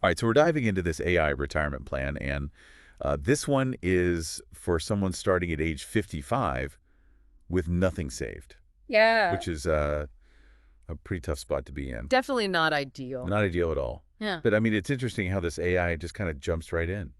All right, so we're diving into this AI retirement plan, and this one is for someone starting at age 55 with nothing saved, Yeah. which is a pretty tough spot to be in. Definitely not ideal. Not ideal at all. Yeah. But I mean, it's interesting how this AI just kind of jumps right in.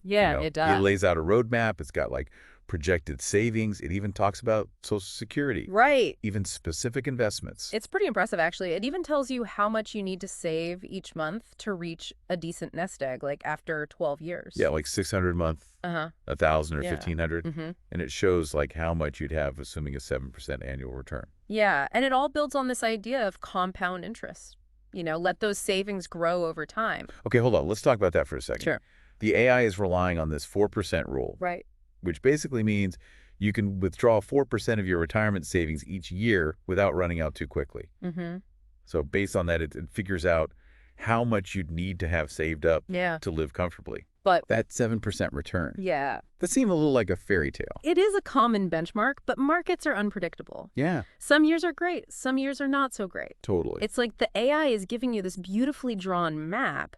Yeah, it It does. lays out a roadmap. It's got like projected savings. It even talks about Social Security, Right. even specific investments. It's pretty impressive, actually. It even tells you how much you need to save each month to reach a decent nest egg, like after 12 years. Yeah, like 600 a month, Uh-huh. 1,000 or Yeah. 1,500. Mm-hmm. And it shows like how much you'd have assuming a 7% annual return. Yeah, and it all builds on this idea of compound interest. Let those savings grow over time. Okay, hold on. Let's talk about that for a second. Sure. The AI is relying on this 4% rule, Right. which basically means you can withdraw 4% of your retirement savings each year without running out too quickly. Mm-hmm. So based on that, it figures out how much you'd need to have saved up Yeah. to live comfortably. But That 7% return. yeah, That seemed a little like a fairy tale. it is a common benchmark, but markets are unpredictable. Yeah, Some years are great, some years are not so great. totally. It's like the AI is giving you this beautifully drawn map,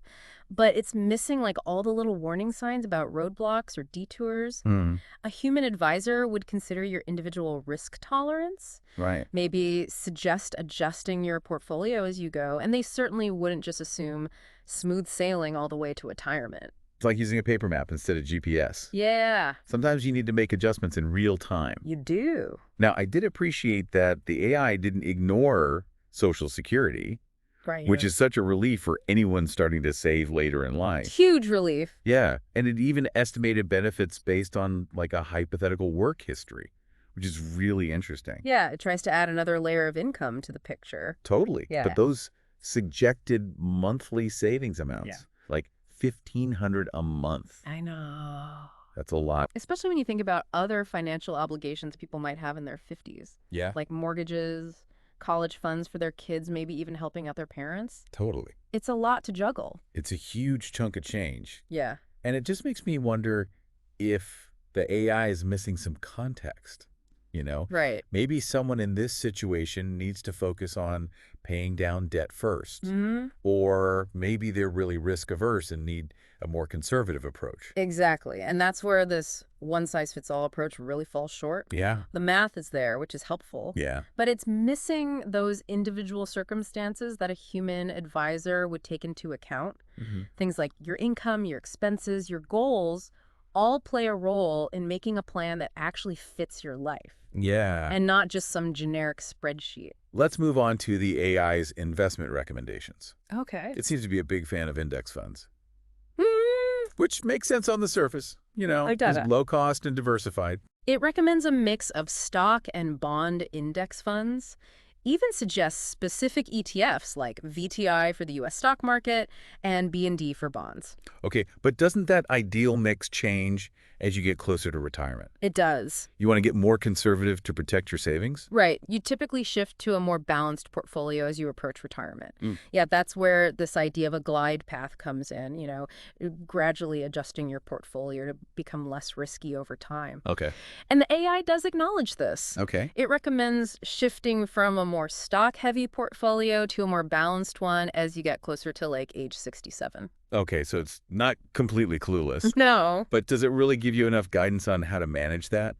but it's missing like all the little warning signs about roadblocks or detours. Hmm, A human advisor would consider your individual risk tolerance, right. maybe suggest adjusting your portfolio as you go, and they certainly wouldn't just assume smooth sailing all the way to retirement. It's like using a paper map instead of GPS. Yeah, Sometimes you need to make adjustments in real time. you do. Now, I did appreciate that the AI didn't ignore Social Security, Right. which is such a relief for anyone starting to save later in life. Huge relief. Yeah, and it even estimated benefits based on like a hypothetical work history, which is really interesting. Yeah, it tries to add another layer of income to the picture. Totally. Yeah. But those suggested monthly savings amounts, Yeah. like $1,500 a month, I know. that's a lot. Especially when you think about other financial obligations people might have in their 50s, Yeah, like mortgages, college funds for their kids, maybe even helping out their parents. totally. It's a lot to juggle. It's a huge chunk of change. Yeah. And it just makes me wonder if the AI is missing some context. Right. Maybe someone in this situation needs to focus on paying down debt first. Mm-hmm. Or maybe they're really risk averse and need a more conservative approach. Exactly. And that's where this one-size-fits-all approach really falls short. Yeah. The math is there, which is helpful. Yeah. But it's missing those individual circumstances that a human advisor would take into account. Mm-hmm. Things like your income, your expenses, your goals all play a role in making a plan that actually fits your life Yeah. and not just some generic spreadsheet. Let's move on to the AI's investment recommendations. Okay. It seems to be a big fan of index funds, Hmm. which makes sense on the surface. I get It's it. low cost and diversified. It recommends a mix of stock and bond index funds, even suggests specific ETFs like VTI for the U.S. stock market and B&D for bonds. Okay, but doesn't that ideal mix change as you get closer to retirement? It does. You want to get more conservative to protect your savings? Right. You typically shift to a more balanced portfolio as you approach retirement. Mm. Yeah, that's where this idea of a glide path comes in, gradually adjusting your portfolio to become less risky over time. Okay. And the AI does acknowledge this. Okay. It recommends shifting from a more stock-heavy portfolio to a more balanced one as you get closer to like age 67. Okay, so it's not completely clueless. No. But does it really give you enough guidance on how to manage that?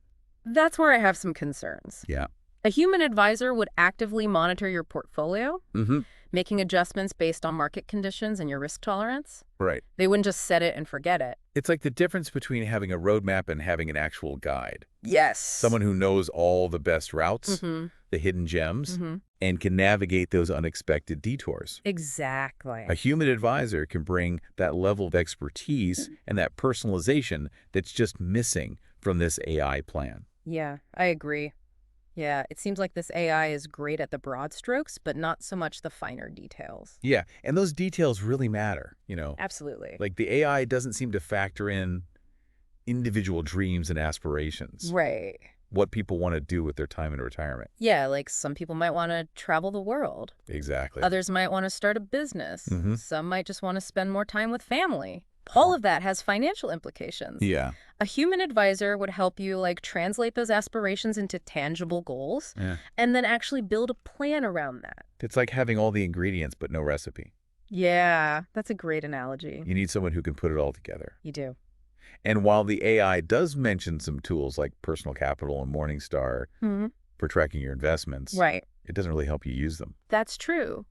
That's where I have some concerns. Yeah. A human advisor would actively monitor your portfolio, Mm-hmm. making adjustments based on market conditions and your risk tolerance. Right. They wouldn't just set it and forget it. It's like the difference between having a roadmap and having an actual guide. Yes. Someone who knows all the best routes, Mm-hmm. the hidden gems, Mm-hmm. and can navigate those unexpected detours. Exactly. A human advisor can bring that level of expertise and that personalization that's just missing from this AI plan. Yeah, I agree. Yeah, it seems like this AI is great at the broad strokes, but not so much the finer details. Yeah, and those details really matter, Absolutely. Like the AI doesn't seem to factor in individual dreams and aspirations, Right. what people want to do with their time in retirement. Yeah, like some people might want to travel the world. Exactly. Others might want to start a business. Mhm. Some might just want to spend more time with family. All of that has financial implications. Yeah. A human advisor would help you translate those aspirations into tangible goals Yeah. and then actually build a plan around that. It's like having all the ingredients but no recipe. Yeah, that's a great analogy. You need someone who can put it all together. You do. And while the AI does mention some tools like Personal Capital and Morningstar Hmm. for tracking your investments, Right. it doesn't really help you use them. That's true.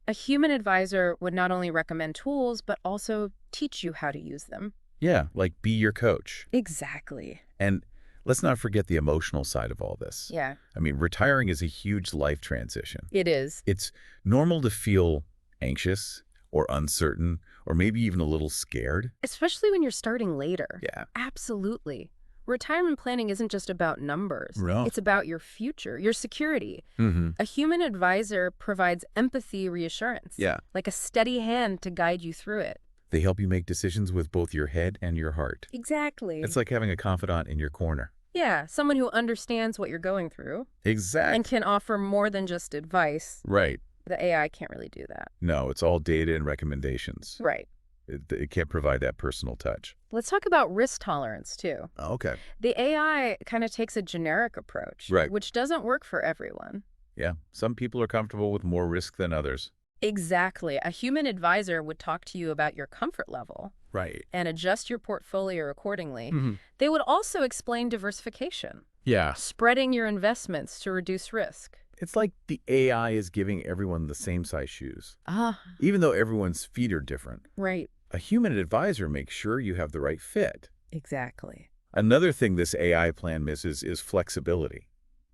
A human advisor would not only recommend tools, but also teach you how to use them. Yeah, like be your coach. Exactly. And let's not forget the emotional side of all this. Yeah, I mean, retiring is a huge life transition. it is. It's normal to feel anxious or uncertain or maybe even a little scared. Especially when you're starting later. Yeah. Absolutely. Retirement planning isn't just about numbers. No. It's about your future, your security. Mm-hmm. A human advisor provides empathy reassurance. Yeah. Like a steady hand to guide you through it. They help you make decisions with both your head and your heart. Exactly. It's like having a confidant in your corner. Yeah, someone who understands what you're going through Exactly. and can offer more than just advice. Right. The AI can't really do that. No, it's all data and recommendations. Right. It can't provide that personal touch. Let's talk about risk tolerance, too. Okay. The AI kind of takes a generic approach, Right. which doesn't work for everyone. Yeah, some people are comfortable with more risk than others. Exactly. A human advisor would talk to you about your comfort level Right. and adjust your portfolio accordingly. Mm-hmm. They would also explain diversification, Yeah. spreading your investments to reduce risk. It's like the AI is giving everyone the same size shoes. Ah, Even though everyone's feet are different, right. a human advisor makes sure you have the right fit. Exactly. Another thing this AI plan misses is flexibility.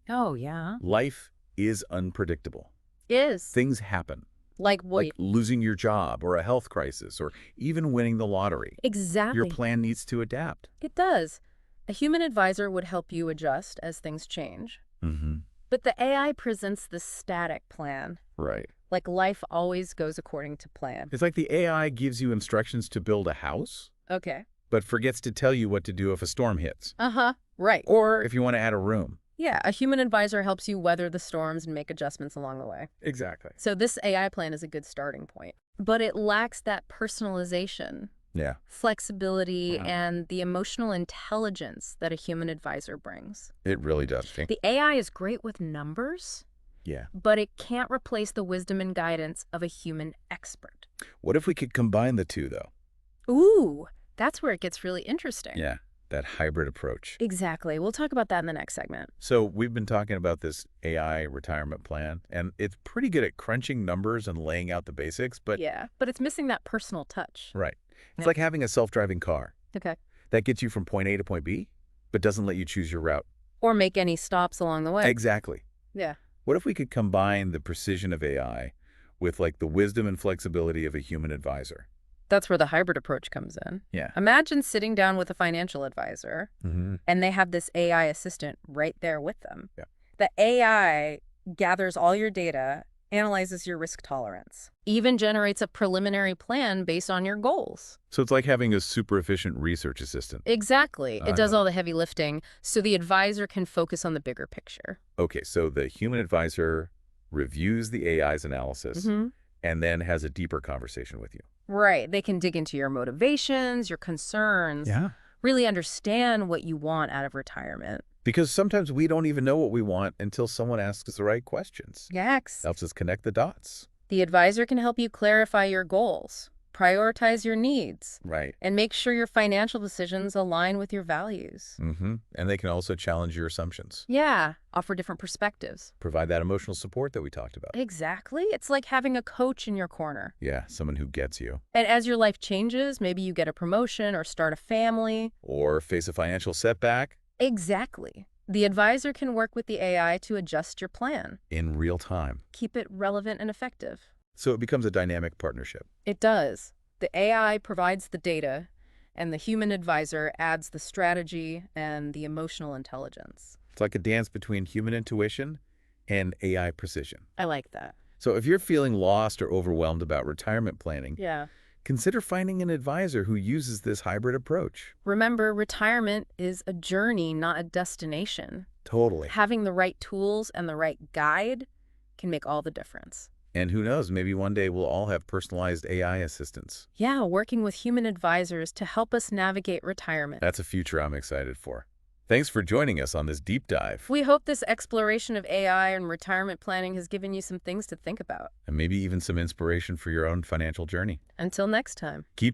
Oh, yeah. Life is unpredictable. Is. Things happen, Like what? like losing your job or a health crisis or even winning the lottery. Exactly. Your plan needs to adapt. It does. A human advisor would help you adjust as things change. Mm-hmm. But the AI presents this static plan, Right. like life always goes according to plan. It's like the AI gives you instructions to build a house, Okay. but forgets to tell you what to do if a storm hits, Uh-huh. Right. or if you want to add a room. Yeah, a human advisor helps you weather the storms and make adjustments along the way. Exactly. So this AI plan is a good starting point. But it lacks that personalization, Yeah. flexibility, Mhm. and the emotional intelligence that a human advisor brings. It really does. The AI is great with numbers, Yeah. but it can't replace the wisdom and guidance of a human expert. What if we could combine the two, though? Ooh, that's where it gets really interesting. Yeah. That hybrid approach. Exactly. We'll talk about that in the next segment. So we've been talking about this AI retirement plan, and it's pretty good at crunching numbers and laying out the basics, but Yeah, but it's missing that personal touch. right. It's Yeah. like having a self-driving car Okay. that gets you from point A to point B, but doesn't let you choose your route. Or make any stops along the way. Exactly. Yeah. What if we could combine the precision of AI with like the wisdom and flexibility of a human advisor? That's where the hybrid approach comes in. Yeah. Imagine sitting down with a financial advisor Mm-hmm. and they have this AI assistant right there with them. Yeah. The AI gathers all your data, analyzes your risk tolerance, even generates a preliminary plan based on your goals. So it's like having a super efficient research assistant. Exactly. I It does know. all the heavy lifting so the advisor can focus on the bigger picture. Okay, so the human advisor reviews the AI's analysis and then has a deeper conversation with you. Right. They can dig into your motivations, your concerns, really understand what you want out of retirement. Because sometimes we don't even know what we want until someone asks us the right questions. Yes. Helps us connect the dots. The advisor can help you clarify your goals, prioritize your needs, Right. and make sure your financial decisions align with your values. Mm-hmm. And they can also challenge your assumptions. Yeah, offer different perspectives. Provide that emotional support that we talked about. Exactly. It's like having a coach in your corner. Yeah, someone who gets you. And as your life changes, maybe you get a promotion or start a family. Or face a financial setback. Exactly. The advisor can work with the AI to adjust your plan, In real time. keep it relevant and effective. So it becomes a dynamic partnership. It does. The AI provides the data, and the human advisor adds the strategy and the emotional intelligence. It's like a dance between human intuition and AI precision. I like that. So if you're feeling lost or overwhelmed about retirement planning, Yeah. consider finding an advisor who uses this hybrid approach. Remember, retirement is a journey, not a destination. Totally. Having the right tools and the right guide can make all the difference. And who knows, maybe one day we'll all have personalized AI assistants. Yeah, working with human advisors to help us navigate retirement. That's a future I'm excited for. Thanks for joining us on this deep dive, We hope this exploration of AI and retirement planning has given you some things to think about. and maybe even some inspiration for your own financial journey. Until next time. Keep